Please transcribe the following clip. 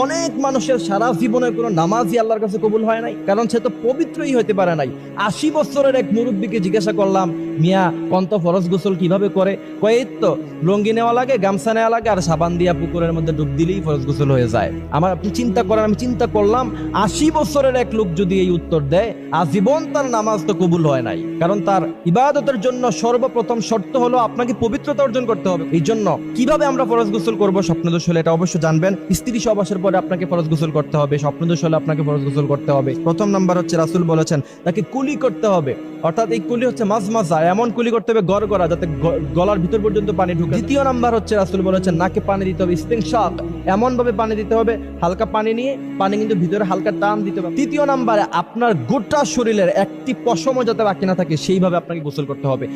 অনেক মানুষের সারা জীবনে কোনো নামাজই আল্লাহর কাছে কবুল হয় নাই, কারণ সে তো পবিত্রই হতে পারে নাই। 80 বছরের এক মুরব্বীকে জিজ্ঞাসা করলাম, মিয়া পন্ত ফরজ গোসল কিভাবে করে? কয়েক তো লঙ্গি নেওয়া লাগে, গামছা নেওয়া লাগে, আর সাবান দিয়া পুকুরের মধ্যে ডুব দিলেই ফরজ গোসল হয়ে যায়। আপনি চিন্তা করেন, আমি চিন্তা করলাম 80 বছরের এক লোক যদি এই উত্তর দেয়, আজীবন তার নামাজ তো কবুল হয় নাই। কারণ তার ইবাদতের জন্য সর্বপ্রথম শর্ত হলো আপনাকে পবিত্রতা অর্জন করতে হবে। এই জন্য কিভাবে আমরা ফরজ গোসল করবো, স্বপ্নদোষ হলে এটা অবশ্যই জানবেন। স্ত্রী সহবাসের পরে আপনাকে ফরজ গোসল করতে হবে, স্বপ্নদোষ হলে আপনাকে ফরজ গোসল করতে হবে। প্রথম নাম্বার হচ্ছে রাসূল বলেছেন তাকে কুলি করতে হবে, অর্থাৎ এই কুলি হচ্ছে মাজমাজা, এমন কুলি করতে হবে গড়গড়া যাতে গলার ভিতর পর্যন্ত পানি ঢুকে। দ্বিতীয় নাম্বার হচ্ছে রাসূল বলেছেন নাকে পানি দিতে হবে, ইস্তিনশাক, এমন ভাবে পানি দিতে হবে, হালকা পানি নিয়ে পানি কিন্তু ভিতরে হালকা টান দিতে হবে। তৃতীয় নাম্বারে আপনার গোটা শরীরের একটি পশমও যাতে বাকি না থাকে সেইভাবে আপনাকে গোসল করতে হবে।